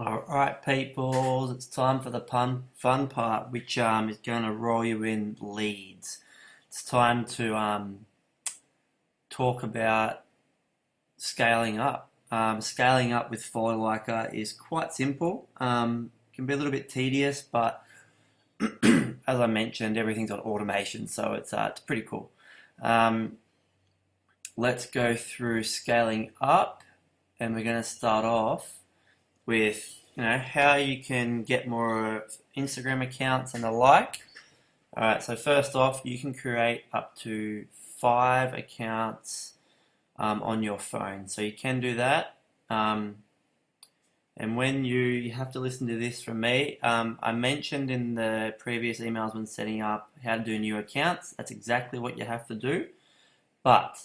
Alright people, it's time for the fun part, which is going to roll you in leads. It's time to talk about scaling up. Scaling up with Follow Liker is quite simple. Can be a little bit tedious, but as I mentioned, everything's on automation, so it's pretty cool. Let's go through scaling up, and we're going to start off with how you can get more Instagram accounts and the like. Alright, so first off, you can create up to 5 accounts on your phone. So you can do that. And when you have to listen to this from me, I mentioned in the previous emails when setting up how to do new accounts. That's exactly what you have to do. But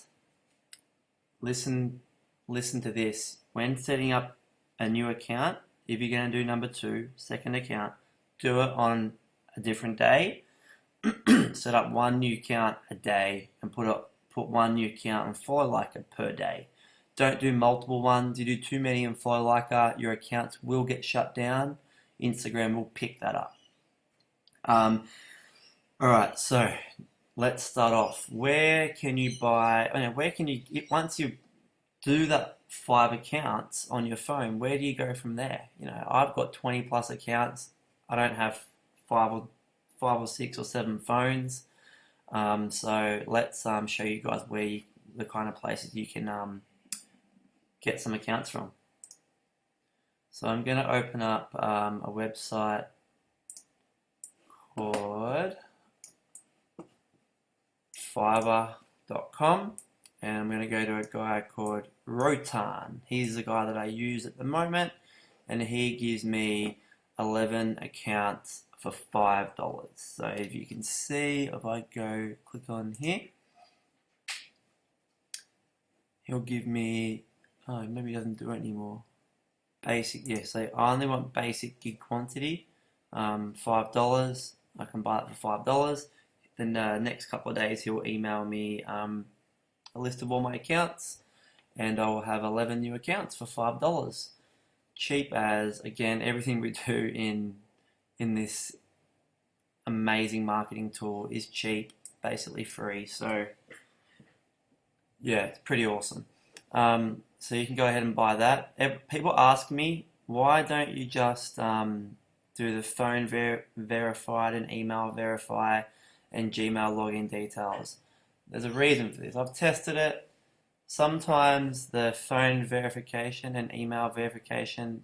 listen to this. When setting up a new account, if you're going to do number 2, second account, do it on a different day. Set up one new account a day and put one new account and Follow Liker per day. Don't do multiple ones. You do too many and Follow Liker, your accounts will get shut down. Instagram will pick that up. Alright, so let's start off. Where can you buy, once you do that 5 accounts on your phone, where do you go from there? I've got 20 plus accounts. I don't have 5 or 6 or 7 phones. So let's show you guys the kind of places you can get some accounts from. So I'm going to open up a website called fiverr.com. And I'm going to go to a guy called Rotan. He's the guy that I use at the moment, and he gives me 11 accounts for $5. So if you can see, if I click on here, he'll give me, maybe he doesn't do it anymore. Basic, yeah, so I only want basic gig quantity, $5. I can buy it for $5. Then the next couple of days he'll email me a list of all my accounts, and I'll have 11 new accounts for $5. Cheap as, again, everything we do in this amazing marketing tool is cheap, basically free. So yeah, it's pretty awesome. So you can go ahead and buy that. People ask me, why don't you just do the phone verified and email verify and Gmail login details? There's a reason for this. I've tested it. Sometimes the phone verification and email verification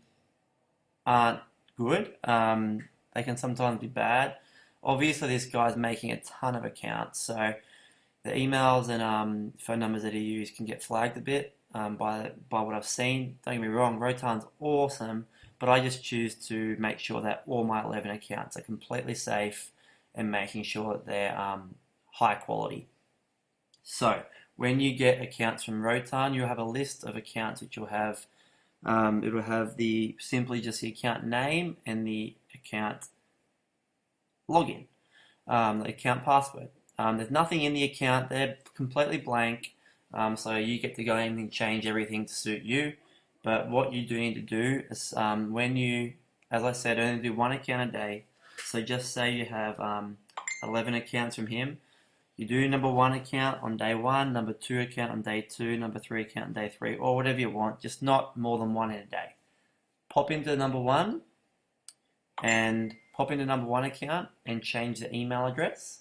aren't good. They can sometimes be bad. Obviously, this guy's making a ton of accounts, so the emails and phone numbers that he used can get flagged a bit by what I've seen. Don't get me wrong, Rotan's awesome, but I just choose to make sure that all my 11 accounts are completely safe and making sure that they're high quality. So when you get accounts from Rotan, you'll have a list of accounts which will have it will have simply just the account name and the account login, the account password. There's nothing in the account; they're completely blank. So you get to go in and change everything to suit you. But what you do need to do is when you, as I said, only do one account a day. So just say you have 11 accounts from him. You do number 1 account on day 1, number 2 account on day 2, number 3 account on day 3, or whatever you want, just not more than 1 in a day. Pop into number 1 and pop into number 1 account and change the email address.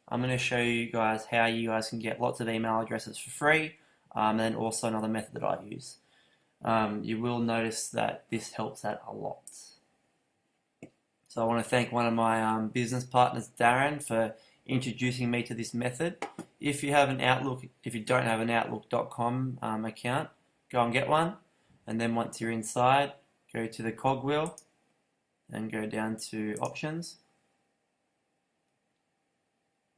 I'm going to show you guys how you guys can get lots of email addresses for free, and then also another method that I use. You will notice that this helps out a lot. So I want to thank one of my business partners, Darren, for introducing me to this method. If you don't have an Outlook.com account, go and get one. And then once you're inside, go to the cogwheel and go down to options.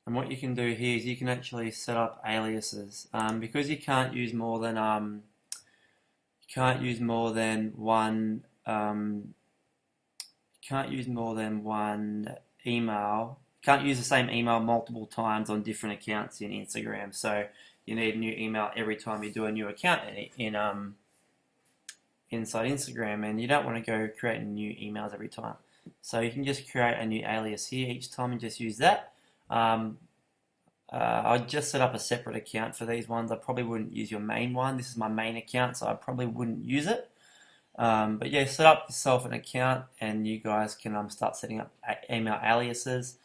And what you can do here is you can actually set up aliases because you can't use more than one. You can't use more than one email. You can't use the same email multiple times on different accounts in Instagram. So you need a new email every time you do a new account in inside Instagram, and you don't want to go creating new emails every time. So you can just create a new alias here each time and just use that. I just set up a separate account for these ones. I probably wouldn't use your main one. This is my main account, so I probably wouldn't use it. But yeah, set up yourself an account, and you guys can start setting up email aliases.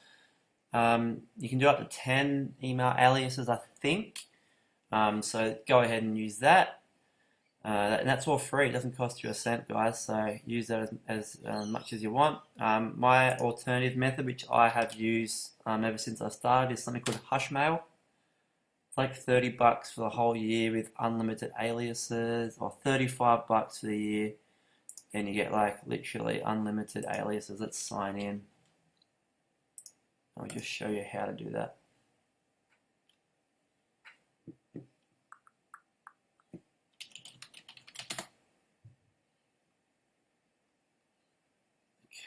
You can do up to 10 email aliases, I think. So go ahead and use that. And that's all free. It doesn't cost you a cent, guys. So use that as much as you want. My alternative method, which I have used ever since I started, is something called Hushmail. It's like $30 for the whole year with unlimited aliases, or $35 for the year, and you get like literally unlimited aliases. Let's sign in. I'll just show you how to do that.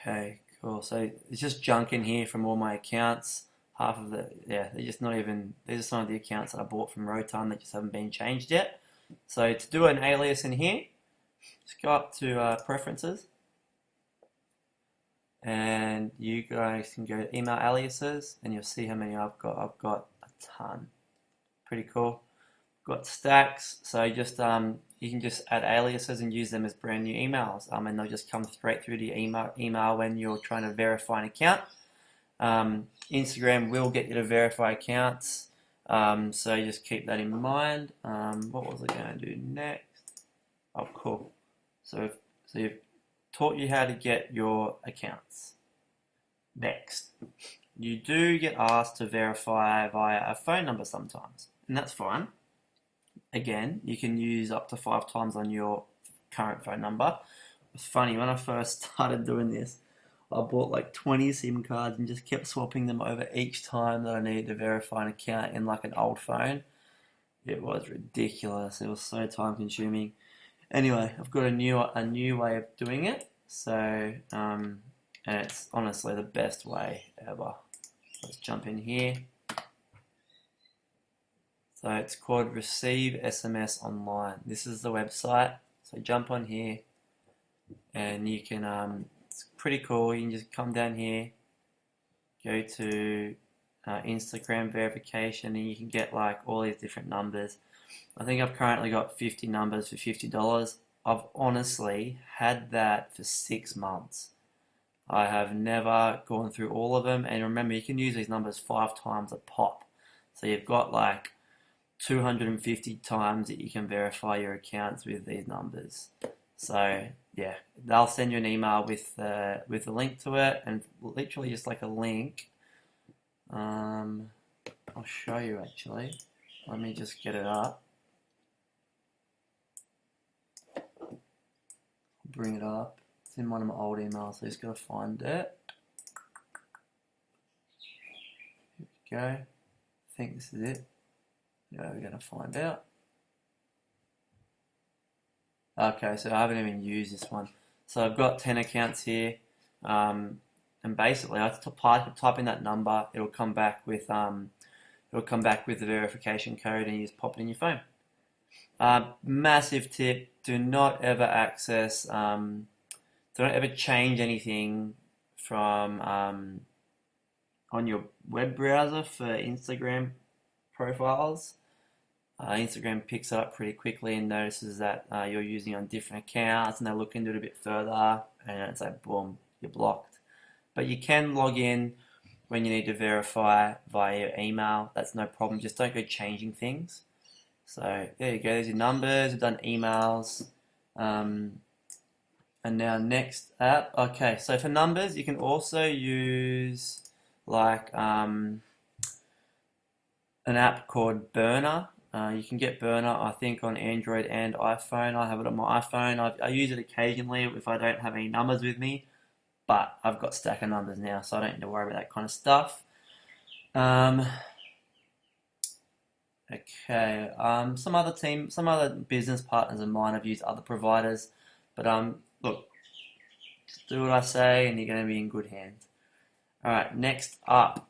Okay, cool. So it's just junk in here from all my accounts. Half of they're just not even, these are some of the accounts that I bought from Rotan that just haven't been changed yet. So to do an alias in here, just go up to preferences, and you guys can go to email aliases, and you'll see how many I've got. I've got a ton. Pretty cool. Got stacks, so just you can just add aliases and use them as brand new emails, and they'll just come straight through to your email when you're trying to verify an account. Instagram will get you to verify accounts, so just keep that in mind. What was I going to do next? Oh, cool. So you've taught you how to get your accounts. Next, you do get asked to verify via a phone number sometimes, and that's fine. Again, you can use up to 5 times on your current phone number. It's funny, when I first started doing this, I bought like 20 SIM cards and just kept swapping them over each time that I needed to verify an account in like an old phone. It was ridiculous. It was so time consuming. Anyway, I've got a new way of doing it. So, and it's honestly the best way ever. Let's jump in here. So it's called Receive SMS Online. This is the website. So jump on here, and you can, it's pretty cool. You can just come down here, go to Instagram verification, and you can get like all these different numbers. I think I've currently got 50 numbers for $50. I've honestly had that for 6 months. I have never gone through all of them, and remember, you can use these numbers 5 times a pop. So you've got like 250 times that you can verify your accounts with these numbers. So yeah, they'll send you an email with a link to it, and literally just like a link. I'll show you actually. Let me just get it up. Bring it up. It's in one of my old emails, so I just gotta find it. Here we go. I think this is it. Yeah, we're going to find out. Okay, so I haven't even used this one. So I've got 10 accounts here, and basically I type in that number. It'll come back with the verification code, and you just pop it in your phone. Massive tip: do not ever access, don't ever change anything from on your web browser for Instagram profiles. Instagram picks it up pretty quickly and notices that you're using on different accounts, and they look into it a bit further, and it's like boom, you're blocked. But you can log in when you need to verify via your email. That's no problem. Just don't go changing things. So there you go. There's your numbers. We've done emails. And now next app. Okay, so for numbers, you can also use like an app called Burner. You can get Burner, I think, on Android and iPhone. I have it on my iPhone. I use it occasionally if I don't have any numbers with me, but I've got stack of numbers now, so I don't need to worry about that kind of stuff. Okay. Some other business partners of mine have used other providers, but look, just do what I say, and you're going to be in good hands. All right. Next up,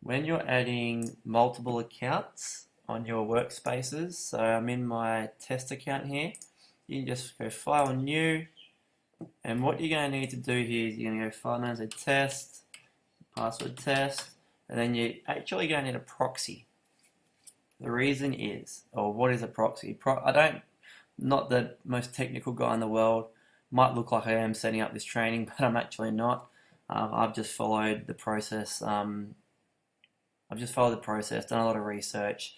when you're adding multiple accounts on your workspaces, so I'm in my test account here. you can just go File New, and what you're going to need to do here is you're going to go File Name as a Test, Password Test, and then you're actually going to need a proxy. The reason is, or what is a proxy? Not the most technical guy in the world. Might look like I am setting up this training, but I'm actually not. I've just followed the process. Done a lot of research,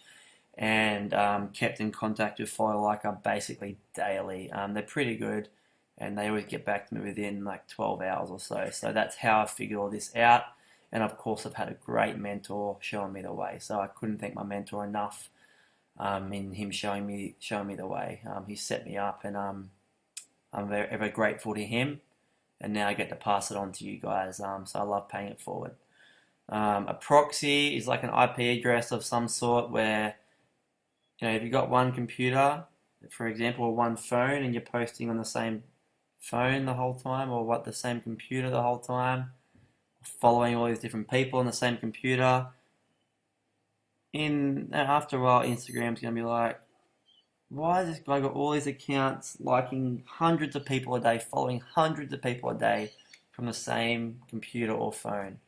and kept in contact with FileLiker basically daily. They're pretty good, and they always get back to me within like 12 hours or so. So that's how I figured all this out. And of course, I've had a great mentor showing me the way. So I couldn't thank my mentor enough in him showing me the way. He set me up, and I'm very ever grateful to him. And now I get to pass it on to you guys. So I love paying it forward. A proxy is like an IP address of some sort where, if you've got one computer, for example, or one phone, and you're posting on the same phone the whole time, or the same computer the whole time, following all these different people on the same computer. After a while, Instagram's going to be like, why has this guy got all these accounts liking hundreds of people a day, following hundreds of people a day from the same computer or phone?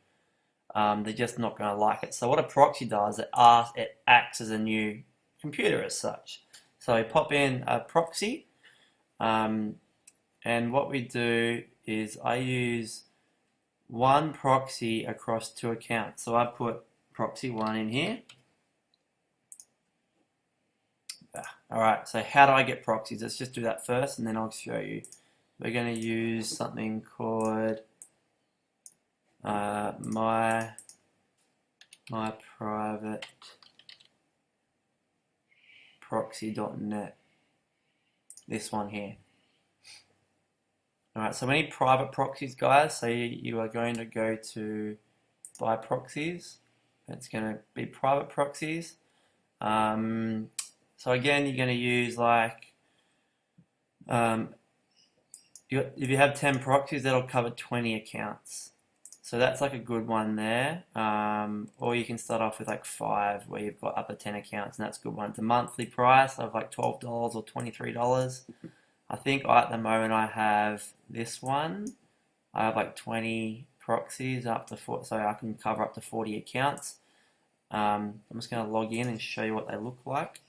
They're just not going to like it. So what a proxy does, it acts as a new computer as such. So we pop in a proxy, and what we do is I use one proxy across two accounts. So I put proxy 1 in here. Alright, so how do I get proxies? Let's just do that first, and then I'll show you. We're going to use something called my private proxy.net. This one here. Alright, so we need private proxies, guys. So you are going to go to Buy Proxies. It's going to be private proxies. So again, you're going to use if you have 10 proxies, that'll cover 20 accounts. So that's like a good one there. Or you can start off with like 5 where you've got up to 10 accounts, and that's a good one. It's a monthly price of like $12 or $23. I think at the moment I have this one. I have like 20 proxies up to 4, so I can cover up to 40 accounts. I'm just going to log in and show you what they look like.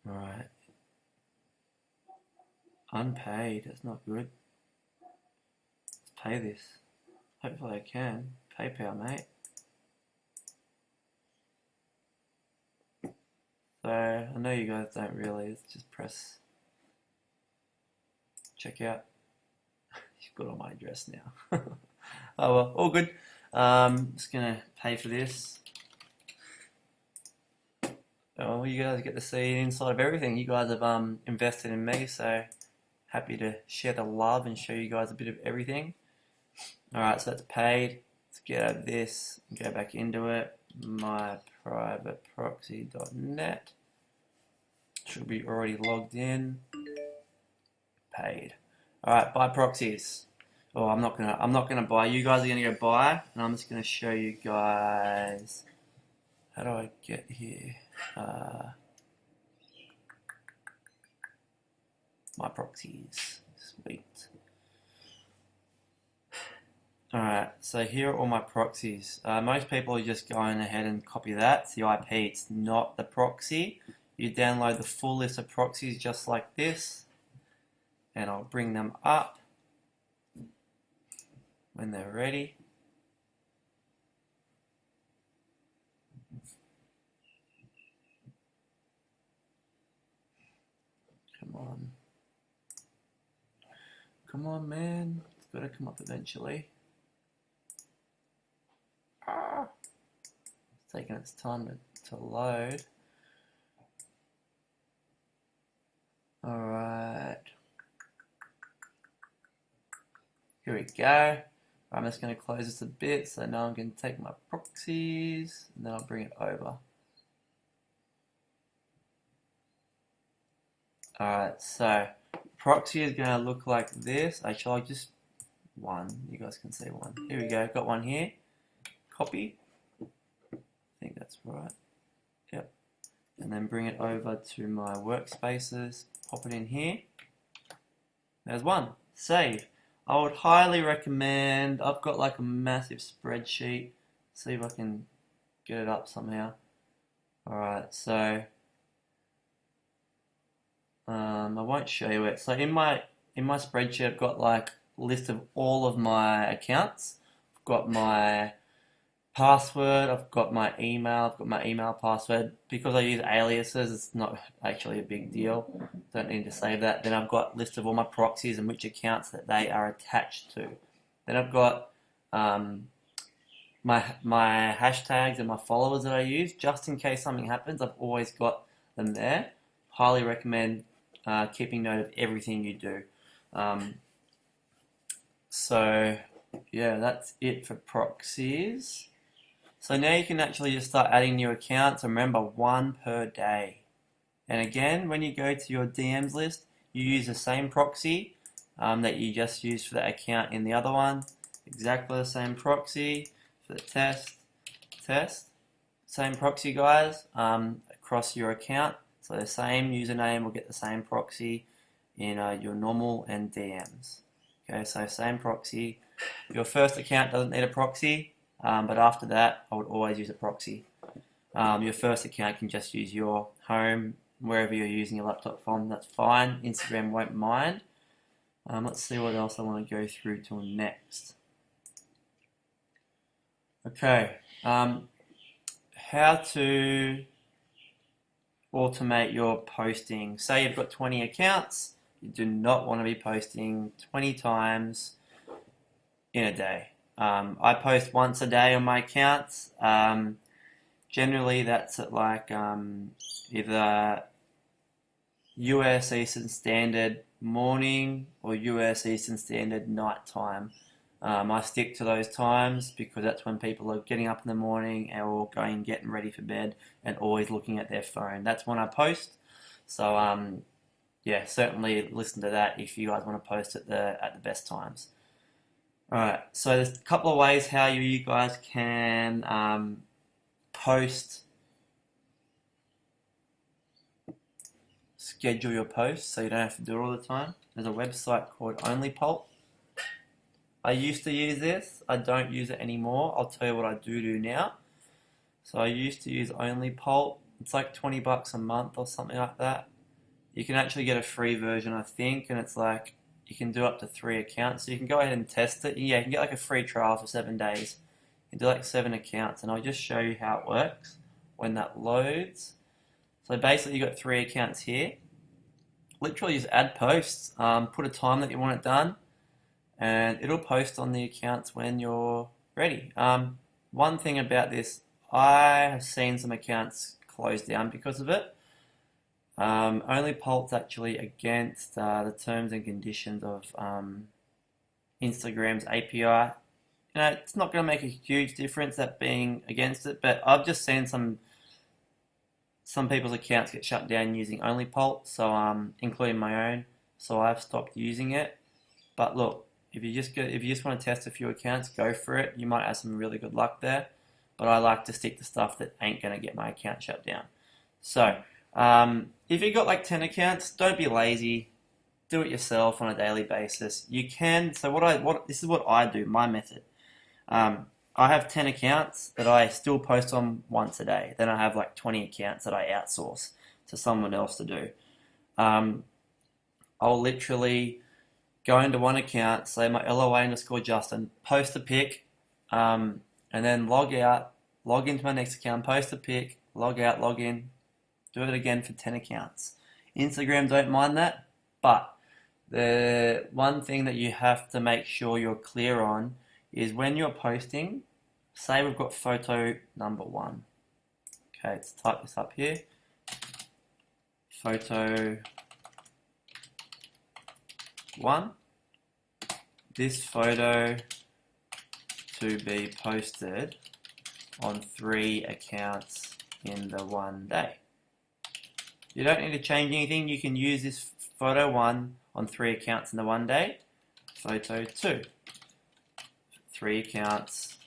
Alright. Unpaid, that's not good. Let's pay this. Hopefully I can. PayPal, mate. So, I know you guys don't really, let's just press checkout. You've got all my address now. Oh well, all good. Just gonna pay for this. Oh, you guys get to see inside of everything. You guys have invested in me, so happy to share the love and show you guys a bit of everything. Alright, so that's paid. Let's get out of this and go back into it. myprivateproxy.net. Should be already logged in. Paid. Alright, buy proxies. Oh, I'm not gonna buy. You guys are gonna go buy, and I'm just gonna show you guys. How do I get here? My proxies. Sweet. Alright, so here are all my proxies. Most people are just going ahead and copy that. It's the IP, it's not the proxy. You download the full list of proxies just like this, and I'll bring them up when they're ready. Come on. Come on, man. It's got to come up eventually. It's taking its time to load. Alright. Here we go. I'm just going to close this a bit so now I'm going to take my proxies and then I'll bring it over. Alright, so proxy is going to look like this. Actually, I'll just one. You guys can see one. Here we go. Got one here. Copy. I think that's right. Yep. And then bring it over to my workspaces. Pop it in here. There's one. Save. I would highly recommend. I've got like a massive spreadsheet. See if I can get it up somehow. Alright, so I won't show you it. So in my spreadsheet, I've got like a list of all of my accounts. I've got my password, I've got my email password. Because I use aliases, it's not actually a big deal. Don't need to save that. Then I've got a list of all my proxies and which accounts that they are attached to. Then I've got my hashtags and my followers that I use, just in case something happens. I've always got them there. Highly recommend keeping note of everything you do. So yeah, that's it for proxies. So now you can actually just start adding new accounts. Remember, one per day. And again, when you go to your DMs list, you use the same proxy that you just used for the account in the other one. Exactly the same proxy for the test. Same proxy, guys, across your account. So the same username will get the same proxy in your normal and DMs. Okay, so same proxy. Your first account doesn't need a proxy, but after that, I would always use a proxy. Your first account can just use your home, wherever you're using your laptop from, that's fine. Instagram won't mind. Let's see what else I want to go through till next. Okay, how to automate your posting. Say you've got 20 accounts, you do not want to be posting 20 times in a day. I post once a day on my accounts. Generally that's at like either US Eastern Standard morning or US Eastern Standard night time. I stick to those times because that's when people are getting up in the morning or getting ready for bed and always looking at their phone. That's when I post. So yeah, certainly listen to that if you guys want to post at the best times. Alright, so there's a couple of ways how you guys can post, schedule your posts so you don't have to do it all the time. There's a website called OnlyPulp. I used to use this. I don't use it anymore. I'll tell you what I do now. So I used to use OnlyPulp. It's like $20 a month or something like that. You can actually get a free version, I think, and it's like you can do up to 3 accounts. So you can go ahead and test it. Yeah, you can get like a free trial for 7 days. You can do like 7 accounts, and I'll just show you how it works when that loads. So basically, you got 3 accounts here. Literally, just add posts. Put a time that you want it done, and it'll post on the accounts when you're ready. One thing about this, I have seen some accounts close down because of it. OnlyPulp's actually against the terms and conditions of Instagram's API. You know, it's not going to make a huge difference that being against it, but I've just seen some people's accounts get shut down using OnlyPulp, so including my own. So I've stopped using it. But look, if you just want to test a few accounts, go for it. You might have some really good luck there. But I like to stick to stuff that ain't going to get my account shut down. So if you've got like 10 accounts, don't be lazy. Do it yourself on a daily basis. You can. So this is what I do. My method. I have 10 accounts that I still post on once a day. Then I have like 20 accounts that I outsource to someone else to do. I'll literally go into one account, say my LOA_Justin, post a pic, and then log out, log into my next account, post a pic, log out, log in, do it again for 10 accounts. Instagram don't mind that, but the one thing that you have to make sure you're clear on is when you're posting, say we've got photo number 1. Okay, let's type this up here. Photo 1. This photo to be posted on 3 accounts in the one day. You don't need to change anything. You can use this photo 1 on 3 accounts in the one day. Photo 2, 3 accounts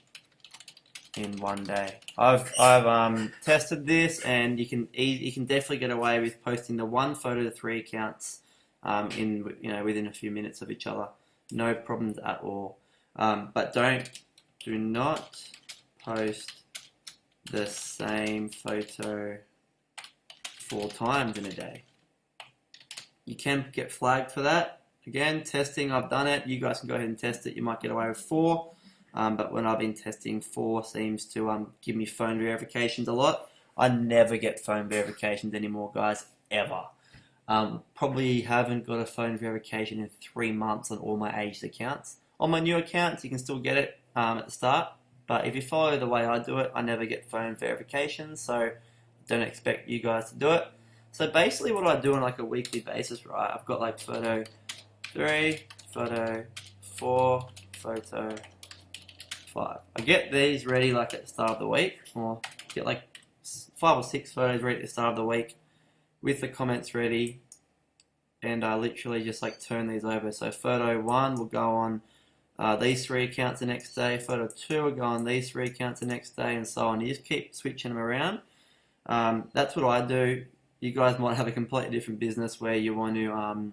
in one day. I've tested this, and you can definitely get away with posting the one photo to 3 accounts within a few minutes of each other. No problems at all. But do not post the same photo 4 times in a day. You can get flagged for that. Again, testing, I've done it. You guys can go ahead and test it. You might get away with 4. But when I've been testing, 4 seems to give me phone verifications a lot. I never get phone verifications anymore, guys, ever. Probably haven't got a phone verification in 3 months on all my aged accounts. On my new accounts, you can still get it at the start. But if you follow the way I do it, I never get phone verifications, so don't expect you guys to do it. So basically what I do on like a weekly basis, right, I've got like photo 3, photo 4, photo 5. I get these ready like at the start of the week, or get like 5 or 6 photos ready at the start of the week with the comments ready, and I literally just like turn these over. So photo 1 will go on these 3 accounts the next day, photo 2 will go on these 3 accounts the next day, and so on. You just keep switching them around. That's what I do. You guys might have a completely different business where you want to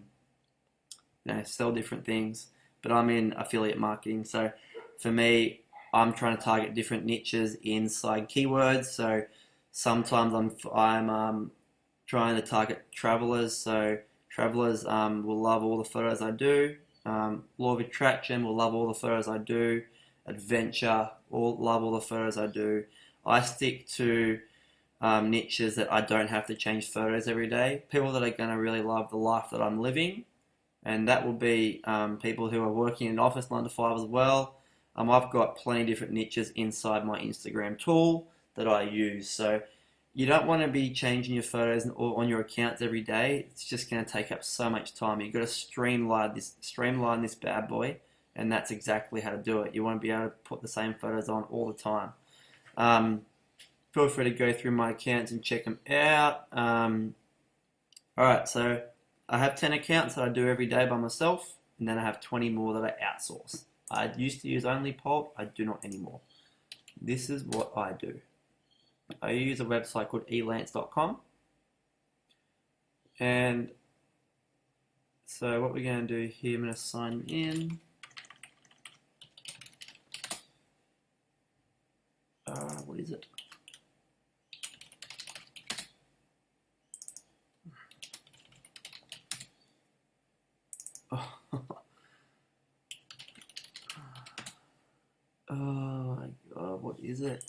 sell different things, but I'm in affiliate marketing, so for me, I'm trying to target different niches inside keywords. So sometimes I'm trying to target travelers, so travelers will love all the photos I do. Law of attraction will love all the photos I do. Adventure will love all the photos I do. I stick to niches that I don't have to change photos every day. People that are going to really love the life that I'm living, and that will be people who are working in an office 9 to 5 as well. I've got plenty of different niches inside my Instagram tool that I use. So you don't want to be changing your photos on your accounts every day. It's just going to take up so much time. You've got to streamline this bad boy, and that's exactly how to do it. You want to be able to put the same photos on all the time. Feel free to go through my accounts and check them out. Alright, so I have 10 accounts that I do every day by myself, and then I have 20 more that I outsource. I used to use only Pulp, I do not anymore. This is what I do. I use a website called elance.com, and so what we're going to do here, I'm going to sign in. What is it? Oh. Oh my god, what is it?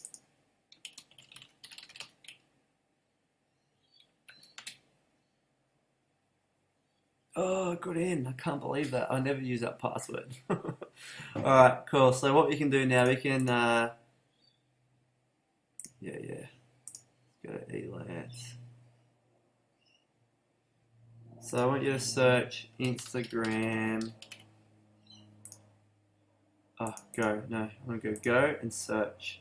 Oh, I got in. I can't believe that. I never use that password. Alright, cool. So what we can do now, we can go to Elance. So I want you to search Instagram. Oh, go. No, I'm going to go and search.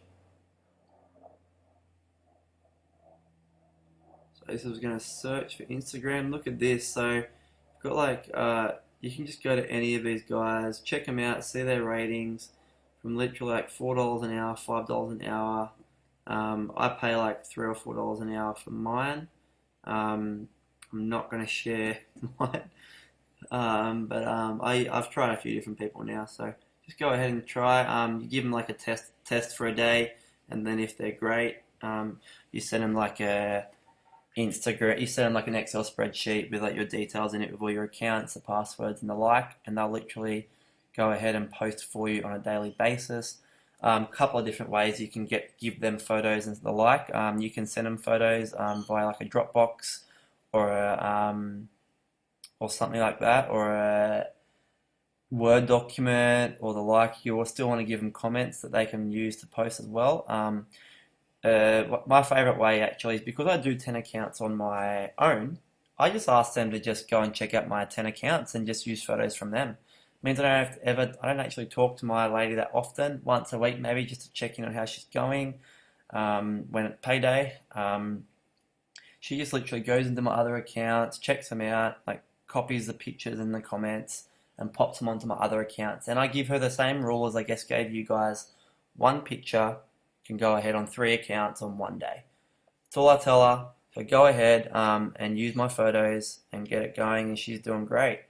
So this is going to search for Instagram. Look at this. So I've got like, you can just go to any of these guys, check them out, see their ratings from literally like $4 an hour, $5 an hour. I pay like $3 or $4 an hour for mine. I'm not going to share mine, but I've tried a few different people now, so just go ahead and try. You give them like a test for a day, and then if they're great, you send them like a Instagram. You send them like an Excel spreadsheet with like your details in it, with all your accounts, the passwords, and the like, and they'll literally go ahead and post for you on a daily basis. Couple of different ways you can give them photos and the like. You can send them photos via like a Dropbox or something like that, or a Word document or the like. You will still want to give them comments that they can use to post as well. My favourite way actually is, because I do 10 accounts on my own, I just ask them to just go and check out my 10 accounts and just use photos from them. It means I don't actually talk to my lady that often, once a week maybe, just to check in on how she's going. When it's payday, she just literally goes into my other accounts, checks them out, like copies the pictures and the comments and pops them onto my other accounts. And I give her the same rule as I guess gave you guys. One picture can go ahead on 3 accounts on one day. That's all I tell her. So go ahead and use my photos and get it going, and she's doing great.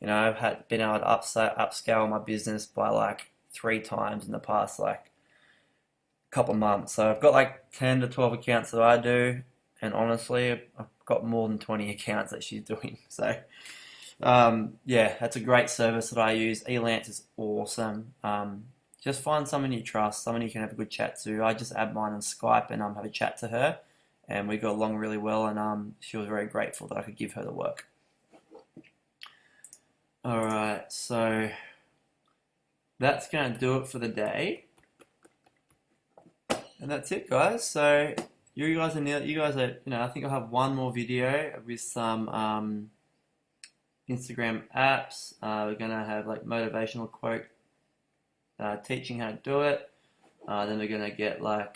You know, I've been able to upscale my business by like 3 times in the past like couple of months. So I've got like 10 to 12 accounts that I do, and honestly, I've got more than 20 accounts that she's doing. So yeah, that's a great service that I use. Elance is awesome. Just find someone you trust, someone you can have a good chat to. I just add mine on Skype and have a chat to her, and we got along really well, and she was very grateful that I could give her the work. Alright, so that's going to do it for the day. And that's it, guys. So you guys are, I think I'll have one more video with some Instagram apps. We're going to have like motivational quote, teaching how to do it. Then we're going to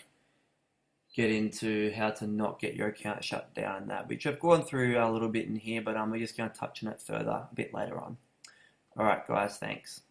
get into how to not get your account shut down and that, which I've gone through a little bit in here, but we're just going to touch on it further a bit later on. Alright guys, thanks.